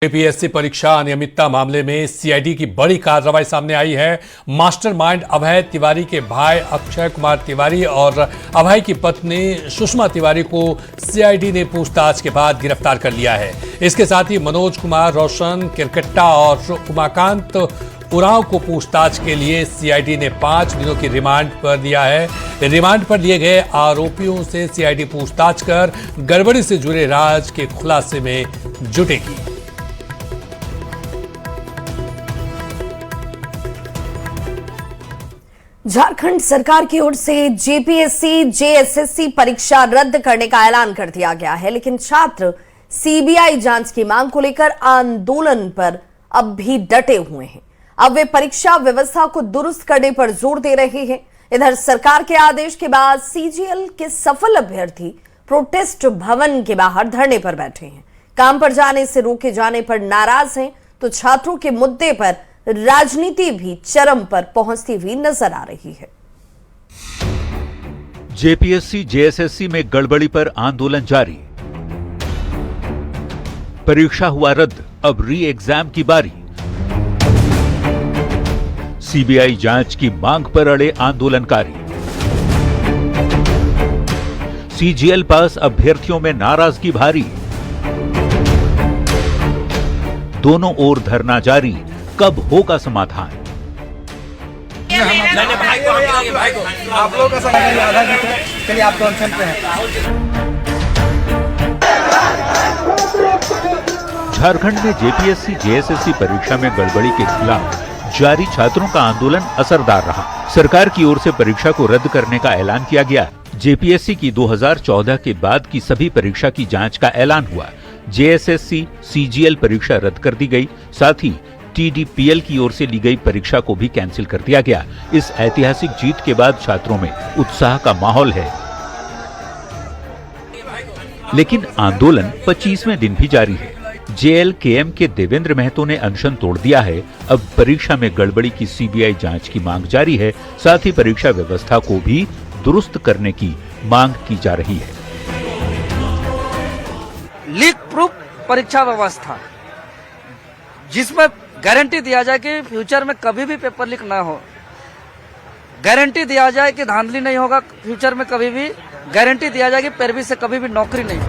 UPSC परीक्षा अनियमितता मामले में सीआईडी की बड़ी कार्रवाई सामने आई है। मास्टरमाइंड अभय तिवारी के भाई अक्षय कुमार तिवारी और अभय की पत्नी सुषमा तिवारी को सीआईडी ने पूछताछ के बाद गिरफ्तार कर लिया है। इसके साथ ही मनोज कुमार रोशन किरकट्टा और उमाकांत उरांव को पूछताछ के लिए सीआईडी ने 5 दिनों की रिमांड पर दिया है। रिमांड पर लिए गए आरोपियों से सीआईडी पूछताछ कर गड़बड़ी से जुड़े राज के खुलासे में जुटेगी। झारखंड सरकार की ओर से जेपीएससी जेएसएससी परीक्षा रद्द करने का ऐलान कर दिया गया है, लेकिन छात्र सीबीआई जांच की मांग को लेकर आंदोलन पर अब भी डटे हुए हैं। अब वे परीक्षा व्यवस्था को दुरुस्त करने पर जोर दे रहे हैं। इधर सरकार के आदेश के बाद सीजीएल के सफल अभ्यर्थी प्रोटेस्ट भवन के बाहर धरने पर बैठे हैं। काम पर जाने से रोके जाने पर नाराज हैं, तो छात्रों के मुद्दे पर राजनीति भी चरम पर पहुंचती हुई नजर आ रही है। जेपीएससी जेएसएससी में गड़बड़ी पर आंदोलन जारी। परीक्षा हुआ रद्द, अब री एग्जाम की बारी। सीबीआई जांच की मांग पर अड़े आंदोलनकारी। सीजीएल पास अभ्यर्थियों में नाराजगी भारी। दोनों ओर धरना जारी, कब होगा समाधान? आप लोगों का समय आधा घंटा, चलिए आप तो पे हैं। झारखंड में जेपीएससी जेएसएससी परीक्षा में गड़बड़ी के खिलाफ जारी छात्रों का आंदोलन असरदार रहा। सरकार की ओर से परीक्षा को रद्द करने का ऐलान किया गया। जेपीएससी की 2014 के बाद की सभी परीक्षा की जांच का ऐलान हुआ। जेएसएससी सीजीएल परीक्षा रद्द कर दी गई, साथ ही टीडीपीएल की ओर से ली गई परीक्षा को भी कैंसिल कर दिया गया। इस ऐतिहासिक जीत के बाद छात्रों में उत्साह का माहौल है, लेकिन आंदोलन 25वें दिन भी जारी है। जेएलकेएम के देवेंद्र महतो ने अनशन तोड़ दिया है। अब परीक्षा में गड़बड़ी की सीबीआई जांच की मांग जारी है, साथ ही परीक्षा व्यवस्था को भी दुरुस्त करने की मांग की जा रही है। लीक प्रूफ परीक्षा व्यवस्था, जिसमें गारंटी दिया जाए कि फ्यूचर में कभी भी पेपर लीक ना हो, गारंटी दिया जाए कि धांधली नहीं होगा फ्यूचर में कभी भी, गारंटी दिया जाए कि पैरवी से कभी भी नौकरी नहीं।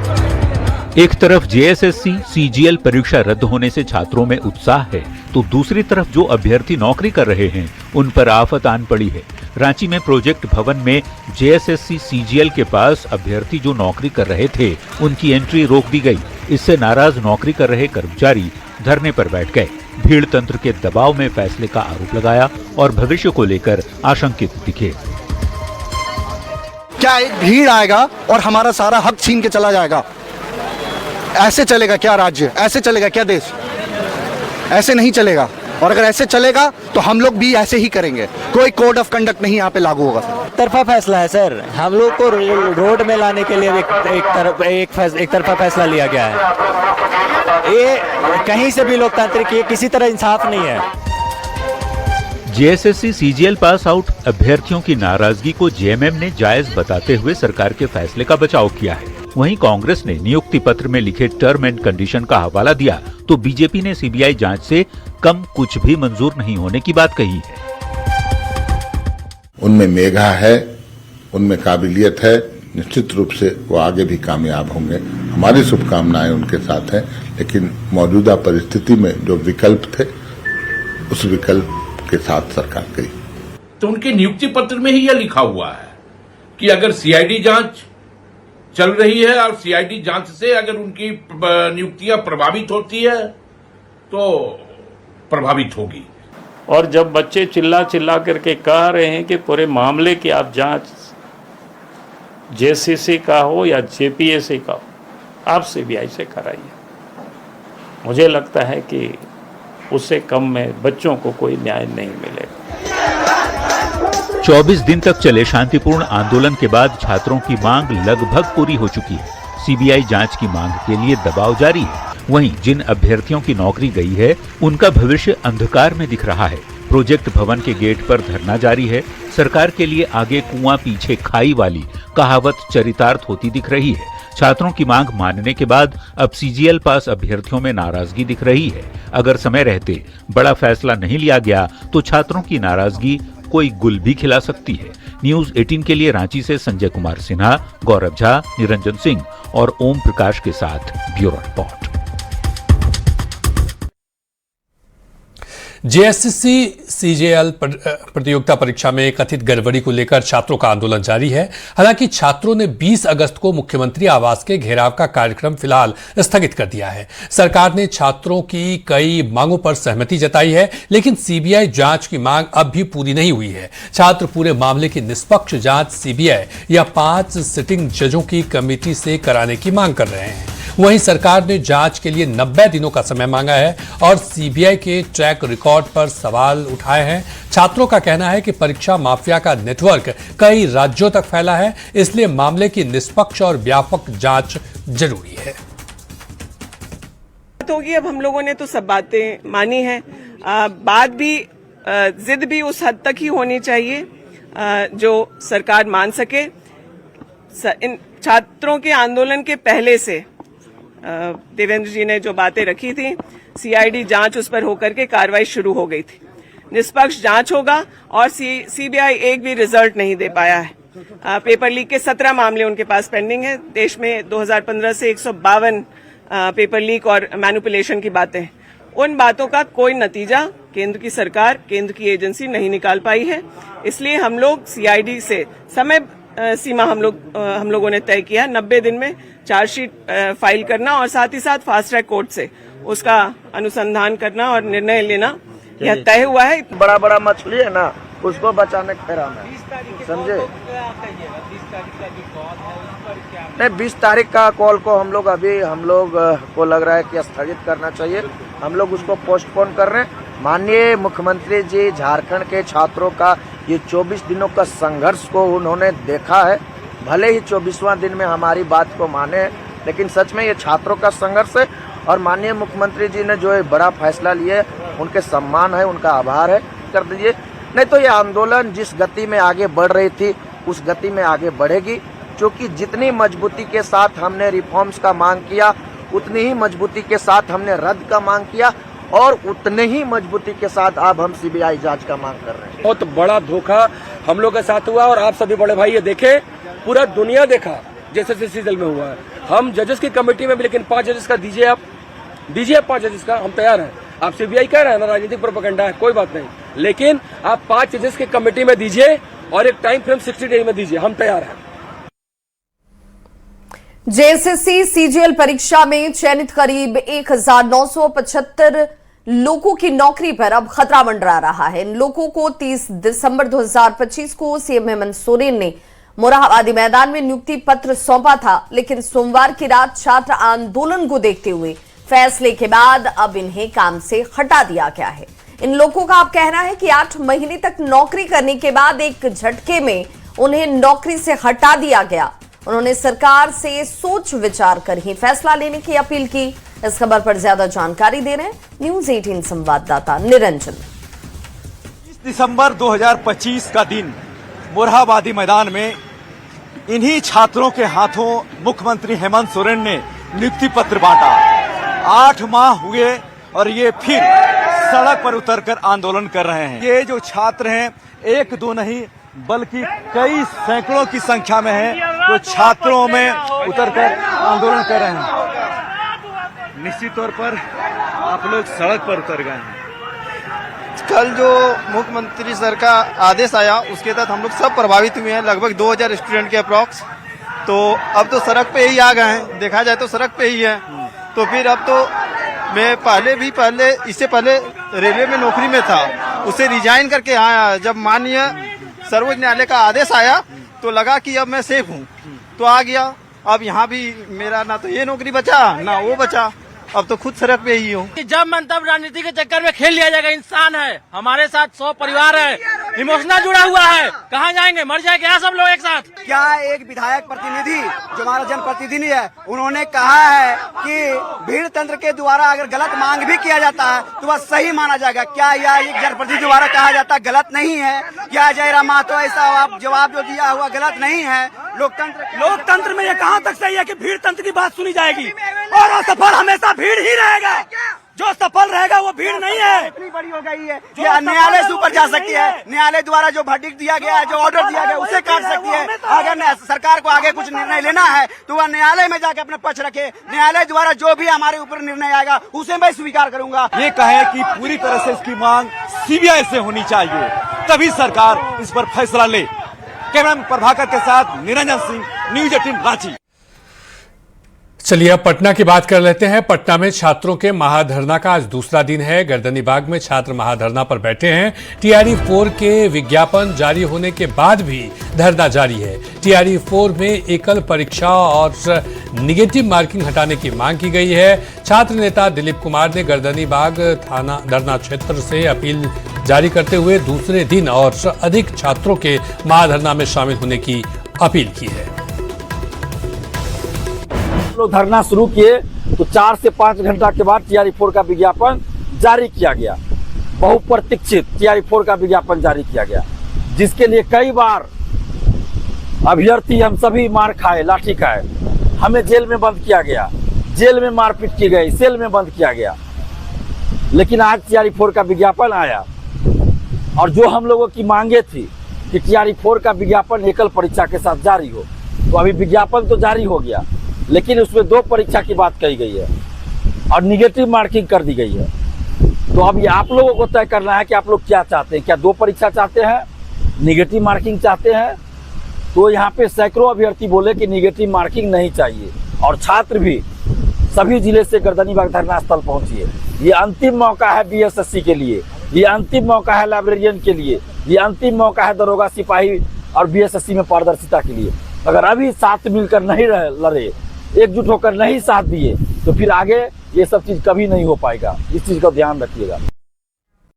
एक तरफ जेएसएससी सीजीएल परीक्षा रद्द होने से छात्रों में उत्साह है, तो दूसरी तरफ जो अभ्यर्थी नौकरी कर रहे हैं उन पर आफत आन पड़ी है। रांची में प्रोजेक्ट भवन में जेएसएससी सीजीएल के पास अभ्यर्थी जो नौकरी कर रहे थे उनकी एंट्री रोक दी गई। इससे नाराज नौकरी कर रहे कर्मचारी धरने पर बैठ गए। भीड़ तंत्र के दबाव में फैसले का आरोप लगाया और भविष्य को लेकर आशंकित दिखे। क्या एक भीड़ आएगा और हमारा सारा हक छीन के चला जाएगा? ऐसे चलेगा क्या राज्य? ऐसे चलेगा क्या देश? ऐसे नहीं चलेगा। और अगर ऐसे चलेगा तो हम लोग भी ऐसे ही करेंगे। कोई कोड ऑफ कंडक्ट नहीं यहाँ पे लागू होगा। तरफा फैसला है सर, हम लोग को रोड में लाने के लिए एक तरफा फैसला लिया गया है। ये कहीं से भी लोकतांत्रिक, ये किसी तरह इंसाफ नहीं है। जेएसएससी सीजीएल पास आउट अभ्यर्थियों की नाराजगी को जेएमएम ने जायज बताते हुए सरकार के फैसले का बचाव किया है। वहीं कांग्रेस ने नियुक्ति पत्र में लिखे टर्म एंड कंडीशन का हवाला दिया, तो बीजेपी ने सीबीआई जांच से कम कुछ भी मंजूर नहीं होने की बात कही है। उनमें मेधा है, उनमें काबिलियत है, निश्चित रूप से वो आगे भी कामयाब होंगे। हमारी शुभकामनाएं उनके साथ हैं, लेकिन मौजूदा परिस्थिति में जो विकल्प थे उस विकल्प के साथ सरकार गई। तो उनके नियुक्ति पत्र में ही यह लिखा हुआ है कि अगर सीआईडी जांच चल रही है और सीआईडी जांच से अगर उनकी नियुक्तियां प्रभावित होती है तो प्रभावित होगी। और जब बच्चे चिल्ला चिल्ला करके कह रहे हैं कि पूरे मामले की आप जांच जेसीसी का हो या जेपीएससी का हो, आप सीबीआई से कराइए, मुझे लगता है कि उससे कम में बच्चों को कोई न्याय नहीं मिलेगा। 24 दिन तक चले शांतिपूर्ण आंदोलन के बाद छात्रों की मांग लगभग पूरी हो चुकी है। सीबीआई जांच की मांग के लिए दबाव जारी है। वहीं जिन अभ्यर्थियों की नौकरी गई है उनका भविष्य अंधकार में दिख रहा है। प्रोजेक्ट भवन के गेट पर धरना जारी है। सरकार के लिए आगे कुआं पीछे खाई वाली कहावत चरितार्थ होती दिख रही है। छात्रों की मांग मानने के बाद अब सीजीएल पास अभ्यर्थियों में नाराजगी दिख रही है। अगर समय रहते बड़ा फैसला नहीं लिया गया तो छात्रों की नाराजगी कोई गुल भी खिला सकती है। न्यूज 18 के लिए रांची से संजय कुमार सिन्हा, गौरव झा, निरंजन सिंह और ओम प्रकाश के साथ ब्यूरो रिपोर्ट। जेएसएससी सीजीएल प्रतियोगिता परीक्षा में कथित गड़बड़ी को लेकर छात्रों का आंदोलन जारी है। हालांकि छात्रों ने 20 अगस्त को मुख्यमंत्री आवास के घेराव का कार्यक्रम फिलहाल स्थगित कर दिया है। सरकार ने छात्रों की कई मांगों पर सहमति जताई है, लेकिन सीबीआई जांच की मांग अब भी पूरी नहीं हुई है। छात्र पूरे मामले की निष्पक्ष जांच सीबीआई या 5 सिटिंग जजों की कमेटी से कराने की मांग कर रहे हैं। वहीं सरकार ने जांच के लिए 90 दिनों का समय मांगा है और सीबीआई के ट्रैक रिकॉर्ड पर सवाल उठाए हैं। छात्रों का कहना है कि परीक्षा माफिया का नेटवर्क कई राज्यों तक फैला है, इसलिए मामले की निष्पक्ष और व्यापक जांच जरूरी है। होगी अब हम लोगों ने तो सब बातें मानी हैं। बात भी जिद भी उस हद तक ही होनी चाहिए जो सरकार मान सके। इन छात्रों के आंदोलन के पहले से देवेंद्र जी ने जो बातें रखी थी, सीआईडी जांच उस पर होकर के कार्रवाई शुरू हो गई थी। निष्पक्ष जांच होगा और सीबीआई एक भी रिजल्ट नहीं दे पाया है। पेपर लीक के 17 मामले उनके पास पेंडिंग है। देश में 2015 से 152 पेपर लीक और मैनिपुलेशन की बातें हैं। उन बातों का कोई नतीजा केंद्र की सरकार, केंद्र की एजेंसी नहीं निकाल पाई है। इसलिए हम लोग सीआईडी से समय सीमा हम लोगों ने तय किया 90 दिन में चार्जशीट फाइल करना और साथ ही साथ फास्ट ट्रैक कोर्ट से उसका अनुसंधान करना और निर्णय लेना यह तय हुआ है। बड़ा बड़ा मछली है ना, उसको बचाने का फेरा में, समझे? नहीं, 20 तारीख का कॉल को हम लोग को लग रहा है कि स्थगित करना चाहिए। हम लोग उसको पोस्टपोन कर रहे हैं। माननीय मुख्यमंत्री जी झारखंड के छात्रों का ये 24 दिनों का संघर्ष को उन्होंने देखा है। भले ही 24वां दिन में हमारी बात को माने, लेकिन सच में ये छात्रों का संघर्ष है और माननीय मुख्यमंत्री जी ने जो बड़ा फैसला लिया उनके सम्मान है, उनका आभार है, कर दीजिए। नहीं तो ये आंदोलन जिस गति में आगे बढ़ रही थी उस गति में आगे बढ़ेगी, क्योंकि जितनी मजबूती के साथ हमने रिफॉर्म्स का मांग किया उतनी ही मजबूती के साथ हमने रद्द का मांग किया और उतने ही मजबूती के साथ अब हम सीबीआई जांच का मांग कर रहे हैं। बहुत बड़ा धोखा हम लोग के साथ हुआ और आप सभी बड़े भाई ये देखे, पूरा दुनिया देखा जैसे सीजीएल में हुआ है। हम जजेस की कमेटी में भी, लेकिन 5 जजेस का दीजिए आप 5 जजेस का, हम तैयार हैं। आप सीबीआई कह रहे हैं ना राजनीतिक प्रोपेगेंडा है, कोई बात नहीं, लेकिन आप 5 जजेस की कमेटी में दीजिए और एक टाइम फ्रेम 60 डेज में दीजिए, हम तैयार हैं। जेएसएससी सीजीएल परीक्षा में चयनित करीब 1975 लोगों की नौकरी पर अब खतरा मंडरा रहा है। इन लोगों को 30 दिसंबर 2025 को सीएम हेमंत सोरेन ने मोरहाबादी मैदान में नियुक्ति पत्र सौंपा था, लेकिन सोमवार की रात छात्र आंदोलन को देखते हुए फैसले के बाद अब इन्हें काम से हटा दिया गया है। इन लोगों का अब कहना है कि 8 महीने तक नौकरी करने के बाद एक झटके में उन्हें नौकरी से हटा दिया गया। उन्होंने सरकार से सोच विचार कर ही फैसला लेने की अपील की। इस खबर पर ज्यादा जानकारी दे रहे हैं न्यूज 18 संवाददाता निरंजन। 30 दिसंबर 2025 का दिन मोरहाबादी मैदान में इन्हीं छात्रों के हाथों मुख्यमंत्री हेमंत सोरेन ने नियुक्ति पत्र बांटा। 8 माह हुए और ये फिर सड़क पर उतरकर आंदोलन कर रहे हैं। ये जो छात्र हैं, 1-2 नहीं बल्कि कई सैकड़ों की संख्या में है, तो छात्रों में उतरकर आंदोलन कर रहे हैं। निश्चित तौर पर आप लोग सड़क पर उतर गए हैं। कल जो मुख्यमंत्री सर का आदेश आया उसके तहत हम लोग सब प्रभावित हुए हैं, लगभग 2000 स्टूडेंट के अप्रॉक्स। तो अब तो सड़क पे ही आ गए हैं, देखा जाए तो सड़क पे ही है। तो फिर अब तो मैं इससे पहले रेलवे में नौकरी में था, उसे रिजाइन करके आया। जब माननीय सर्वोच्च न्यायालय का आदेश आया तो लगा कि अब मैं सेफ हूँ, तो आ गया। अब यहाँ भी मेरा ना तो ये नौकरी बचा ना वो बचा, अब तो खुद सड़क पे ही हूँ। जब मन तब राजनीति के चक्कर में खेल लिया जाएगा। इंसान है, हमारे साथ 100 परिवार है, इमोशनल जुड़ा हुआ है। कहाँ जाएंगे, मर जाए क्या सब लोग एक साथ? क्या एक विधायक प्रतिनिधि जो हमारा जनप्रतिनिधि है, उन्होंने कहा है कि भीड़ तंत्र के द्वारा अगर गलत मांग भी किया जाता है तो वह सही माना जाएगा। क्या यह एक जनप्रतिनिधि द्वारा कहा जाता गलत नहीं है? क्या जयराम महतो ऐसा जवाब जो दिया हुआ गलत नहीं है? लोकतंत्र में ये कहाँ तक सही है कि भीड़ तंत्र की बात सुनी जाएगी और असफल हमेशा भीड़ ही रहेगा। जो सफल रहेगा वो भीड़ नहीं है। इतनी बड़ी हो गई है क्या न्यायालय से ऊपर जा सकती है? न्यायालय द्वारा जो वर्डिक्ट दिया गया है, जो ऑर्डर दिया गया, उसे काट सकती है। अगर सरकार को आगे कुछ निर्णय लेना है तो वह न्यायालय में जाकर अपना पक्ष रखे। न्यायालय द्वारा जो भी हमारे ऊपर निर्णय आएगा उसे मैं स्वीकार करूंगा। ये कहे कि पूरी तरह से इसकी मांग सीबीआई से होनी चाहिए, तभी सरकार इस पर फैसला ले। कैमरामैन प्रभाकर के साथ निरंजन सिंह, न्यूज 18 रांची। चलिए अब पटना की बात कर लेते हैं। पटना में छात्रों के महाधरना का आज दूसरा दिन है। गर्दनी बाग में छात्र महाधरना पर बैठे हैं। टीआरई 4 के विज्ञापन जारी होने के बाद भी धरना जारी है। टीआरई 4 में एकल परीक्षा और निगेटिव मार्किंग हटाने की मांग की गई है। छात्र नेता दिलीप कुमार ने गर्दनी बाग थाना धरना क्षेत्र से अपील जारी करते हुए दूसरे दिन और अधिक छात्रों के महाधरना में शामिल होने की अपील की है। लोग धरना शुरू किए तो 4 से 5 घंटा के बाद टीआरई 4 का विज्ञापन जारी किया गया। बहुप्रतीक्षित टीआरई 4 का विज्ञापन जारी किया गया, जिसके लिए कई बार अभ्यर्थी हम सभी मार खाए, लाठी खाए। हमें जेल में बंद किया गया, जेल में मारपीट की गई, सेल में बंद किया गया। लेकिन आज टीआरई 4 का विज्ञापन आया और जो हम लोगों की मांगे थी कि टीआरई 4 का विज्ञापन एकल परीक्षा के साथ जारी हो, तो अभी विज्ञापन तो जारी हो गया, लेकिन उसमें 2 परीक्षा की बात कही गई है और निगेटिव मार्किंग कर दी गई है। तो अब ये आप लोगों को तय करना है कि आप लोग क्या चाहते हैं। क्या 2 परीक्षा चाहते हैं, निगेटिव मार्किंग चाहते हैं? तो यहाँ पे सैकड़ों अभ्यर्थी बोले कि निगेटिव मार्किंग नहीं चाहिए और छात्र भी सभी जिले से गर्दनी बाग धरना स्थल पहुंचिए। ये अंतिम मौका है बीएसएससी के लिए, ये अंतिम मौका है लाइब्रेरियन के लिए, ये अंतिम मौका है दरोगा सिपाही और बीएसएससी में पारदर्शिता के लिए। अगर अभी साथ मिलकर नहीं लड़े, एकजुट होकर नहीं साथ दिए, तो फिर आगे ये सब चीज कभी नहीं हो पाएगा। इस चीज का ध्यान रखिएगा।